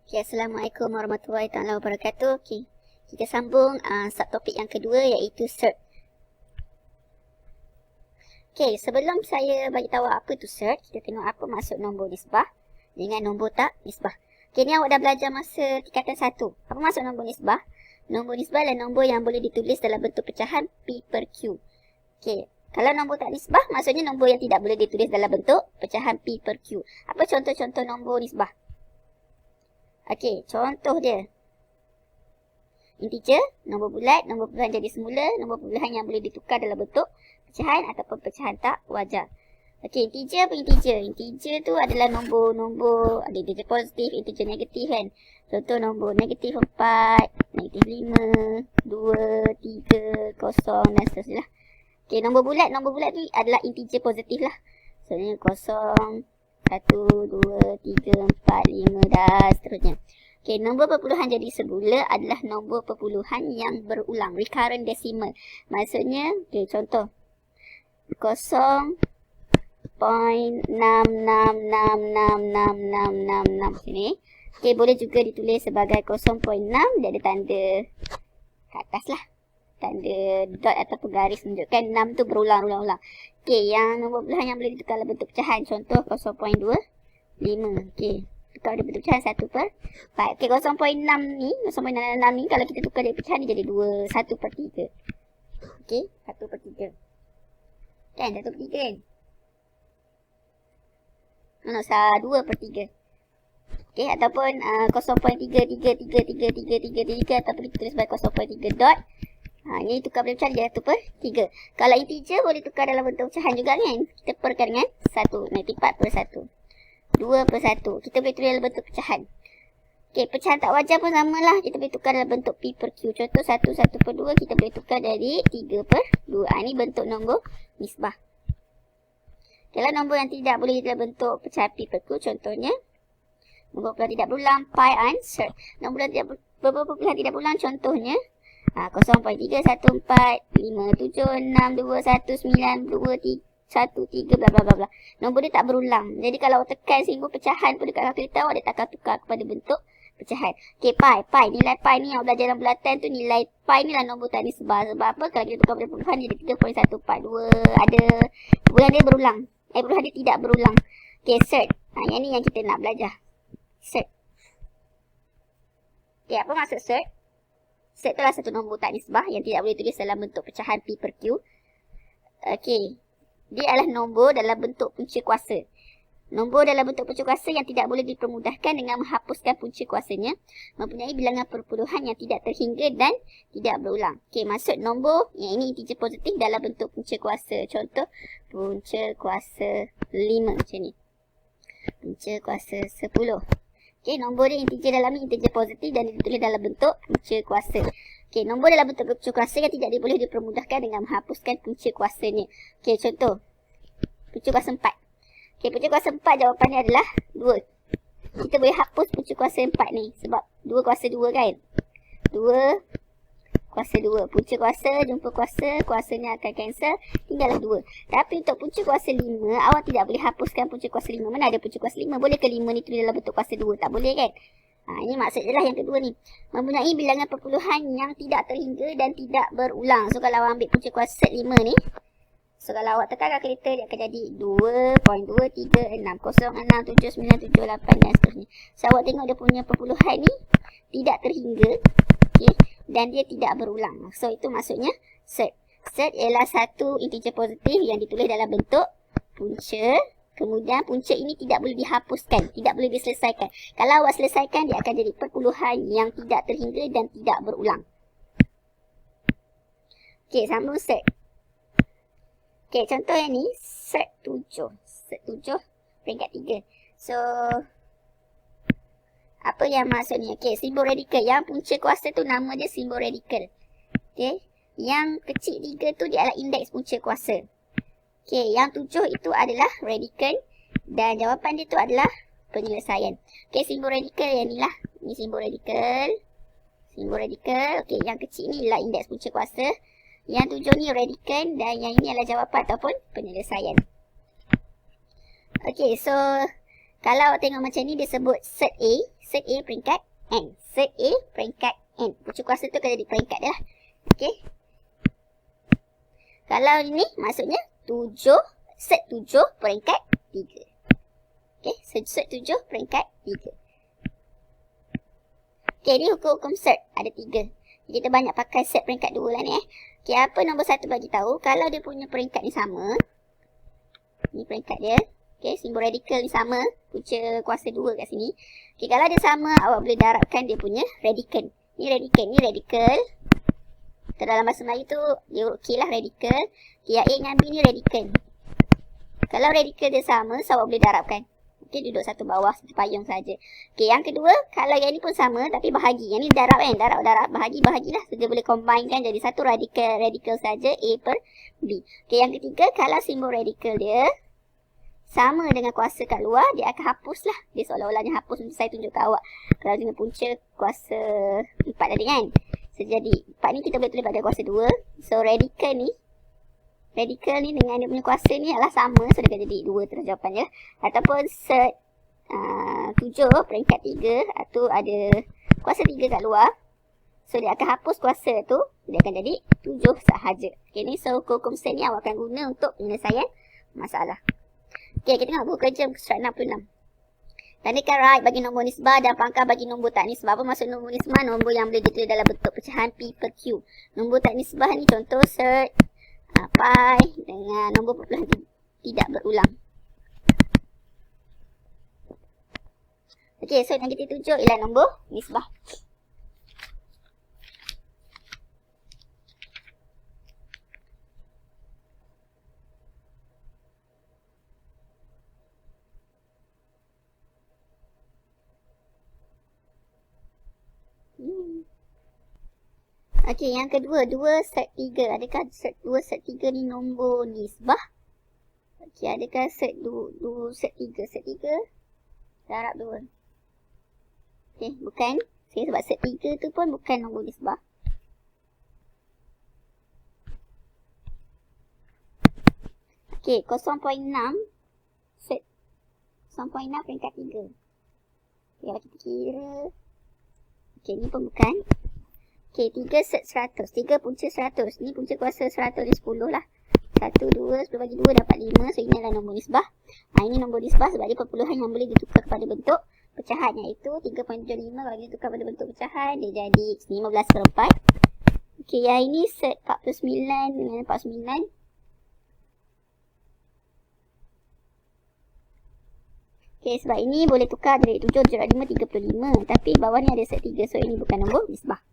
Okay, Assalamualaikum warahmatullahi taala wabarakatuh. Okay, kita sambung subtopik yang kedua iaitu search. Okay, sebelum saya bagi tahu apa itu search, kita tengok apa maksud nombor nisbah dengan nombor tak nisbah. Okay, ni awak dah belajar masa tingkatan 1. Apa maksud nombor nisbah? Nombor nisbah adalah nombor yang boleh ditulis dalam bentuk pecahan P per Q. Okay, kalau nombor tak nisbah, maksudnya nombor yang tidak boleh ditulis dalam bentuk pecahan P per Q. Apa contoh-contoh nombor nisbah? Okey, contoh dia. Integer, nombor bulat, nombor puluhan jadi semula, nombor puluhan yang boleh ditukar dalam bentuk pecahan ataupun pecahan tak wajar. Okey, integer apa integer? Integer tu adalah nombor-nombor, ada integer positif, integer negatif kan. Contoh nombor negatif 4, negatif 5, 2, 3, 0 dan seterusnya. Okey, nombor bulat tu adalah integer positif lah. Maksudnya 0, 1, 2, 3, 4, 5 dan seterusnya. Okay, nombor perpuluhan jadi semula adalah nombor perpuluhan yang berulang, recurrent decimal. Maksudnya, okay, contoh 0.6666666 sini. Okay, boleh juga ditulis sebagai 0.6, dia ada tanda kat atas lah. Tanda dot ataupun garis menunjukkan 6 tu berulang-ulang. Okey, yang nombor puluhan yang boleh ditukar dalam bentuk pecahan. Contoh 0.25. Okey, tukar dalam bentuk pecahan 1 per 4. Okey, 0.6 ni, 0.66 ni kalau kita tukar dari pecahan ni jadi 2, 1 per 3. Okey, 1 per 3. Kan, 1 per 3 kan? No, 2 per 3. Okey, ataupun 0.3333333 ataupun kita tulis sebagai 0.3 dot. Ini tukar boleh pecahan dia 1 per 3. Kalau integer boleh tukar dalam bentuk pecahan juga kan. Kita perkan dengan 1. Nanti 4 per 1. 2 per 1. Kita boleh tulis dalam bentuk pecahan. Okey, pecahan tak wajar pun samalah. Kita boleh tukar dalam bentuk P per Q. Contoh 1 per 2 kita boleh tukar dari 3 per 2. Ini bentuk nombor nisbah. Kalau nombor yang tidak boleh dalam bentuk pecahan P per Q, contohnya nombor perpuluhan tidak berulang, pi answer. Nombor yang tidak berulang contohnya 0.3145762192313 bla bla bla bla. Nombor dia tak berulang. Jadi kalau awak tekan simbol pecahan pun dekat kalkulator, awak dia takkan tukar kepada bentuk pecahan. Okey, pi, nilai pi ni awak belajar dalam bulatan tu, nilai pi ni lah nombor tak nisbah. Sebab apa? Kalau kita tukar pada puluhan jadi 3.142. Ada bulan dia berulang. Puluhan dia tidak berulang. Okey, search. Yang ni yang kita nak belajar. Search. Okey, apa maksud search? Search itulah satu nombor tak nisbah yang tidak boleh tulis dalam bentuk pecahan P per Q. Okey. Dia adalah nombor dalam bentuk punca kuasa. Nombor dalam bentuk punca kuasa yang tidak boleh dipermudahkan dengan menghapuskan punca kuasanya. Mempunyai bilangan perpuluhan yang tidak terhingga dan tidak berulang. Okey, maksud nombor yang ini integer positif dalam bentuk punca kuasa. Contoh, punca kuasa 5 macam ni. Punca kuasa 10. Okey, nombor dia integer dalam ni integer positif dan ditulis dalam bentuk punca kuasa. Okey, nombor dalam bentuk punca kuasa yang tidak boleh dipermudahkan dengan menghapuskan punca kuasanya. Okey, contoh punca kuasa 4. Okey, punca kuasa 4 jawapannya adalah 2. Kita boleh hapus punca kuasa 4 ni sebab 2 kuasa 2 kan. 2 kuasa 2. Punca kuasa jumpa kuasa, kuasanya akan cancel, tinggallah 2. Tapi untuk punca kuasa 5, awak tidak boleh hapuskan punca kuasa 5. Mana ada punca kuasa 5? Boleh ke 5 ni tulis dalam bentuk kuasa 2? Tak boleh kan? Ini maksudnya lah yang kedua ni. Mempunyai bilangan perpuluhan yang tidak terhingga dan tidak berulang. So kalau awak ambil punca kuasa 5 ni, so kalau awak tekan kalkulator dia akan jadi 2.236067978 dan seterusnya. So awak tengok dia punya perpuluhan ni tidak terhingga. Okay, dan dia tidak berulang. So itu maksudnya search. Search ialah satu integer positif yang ditulis dalam bentuk punca. Kemudian punca ini tidak boleh dihapuskan, tidak boleh diselesaikan. Kalau awak selesaikan, dia akan jadi perpuluhan yang tidak terhingga dan tidak berulang. Okey, sambung search. Okey, contoh yang ni search 7. Search 7 peringkat 3. So apa yang maksudnya? Okey, simbol radikal. Yang punca kuasa tu nama dia simbol radikal. Okey. Yang kecil 3 tu dia adalah indeks punca kuasa. Okey, yang 7 itu adalah radikal dan jawapan dia tu adalah penyelesaian. Okey, simbol radikal yang ni lah. Ni simbol radikal. Simbol radikal. Okey, yang kecil ni adalah indeks punca kuasa. Yang 7 ni radikal dan yang ini adalah jawapan ataupun penyelesaian. Okey, so Kalau awak tengok macam ni, dia sebut set A peringkat N. Set A peringkat N. Punca kuasa tu akan jadi peringkat dia lah. Okey. Kalau ini maksudnya 7, set 7 peringkat 3. Okey, set 7 peringkat 3. Okey, ni hukum-hukum set ada 3. Kita banyak pakai set peringkat 2 lah ni Okey, apa nombor 1 bagi tahu? Kalau dia punya peringkat ni sama, ni peringkat dia. Okey, simbol radikal ni sama, punca kuasa 2 kat sini. Okey, kalau dia sama, awak boleh darabkan dia punya radikal. Ni radikal. Dalam bahasa Melayu tu, dia okey lah radikal. Okey, yang A dengan B ni radikal. Kalau radikal dia sama, so awak boleh darabkan. Okey, duduk satu bawah, satu payung saja. Okey, yang kedua, kalau yang ni pun sama, tapi bahagi. Yang ni darab kan? Darab, bahagilah. So, dia boleh combinekan jadi satu radikal saja, A per B. Okey, yang ketiga, kalau simbol radikal dia sama dengan kuasa kat luar, dia akan hapus lah. Dia seolah-olahnya hapus untuk saya tunjuk kat awak. Kalau dengan punca kuasa 4 tadi kan? So, jadi 4 ni kita boleh tulis pada kuasa 2. So, radikal ni dengan dia punya kuasa ni adalah sama. So, dia akan jadi 2 terus jawapannya. Ataupun set 7 peringkat 3. Atau ada kuasa 3 kat luar. So, dia akan hapus kuasa tu. Dia akan jadi 7 sahaja. Okay, ni so hukum set ni awak akan guna untuk penyelesaian masalah. Okay, kita tengok buku kerja muka surat 66. Tandakan right bagi nombor nisbah dan pangkal bagi nombor tak nisbah. Apa maksud nombor nisbah? Nombor yang boleh ditulis dalam bentuk pecahan P per Q. Nombor tak nisbah ni contoh set pi dengan nombor perpuluhan tidak berulang. Okey, so yang kita tunjuk ialah nombor nisbah. Okey, yang kedua, 2 set 3. Adakah set 2 set 3 ni nombor nisbah? Okey, adakah set 2 set 3? Set 3 darab 2. Okey, bukan. Sebab set 3 tu pun bukan nombor nisbah. Okey, 0.6 set 0.6 peringkat 3. Okey, kalau kita kira. Okey, ni pun bukan. Okey, 3 set 100. 3 punca 100. Ni punca kuasa 100 ni 10 lah. 1, 2, 10 bagi 2 dapat 5. So, ini adalah nombor nisbah. Ini nombor nisbah sebab dia perpuluhan yang boleh ditukar kepada bentuk pecahan. Iaitu 3.75 kalau ditukar pada bentuk pecahan, dia jadi 15/4. Okey, yang ini set 49 dengan 49. Okey, sebab ini boleh tukar dari 7, 5, 35. Tapi bawah ni ada set 3. So, ini bukan nombor nisbah.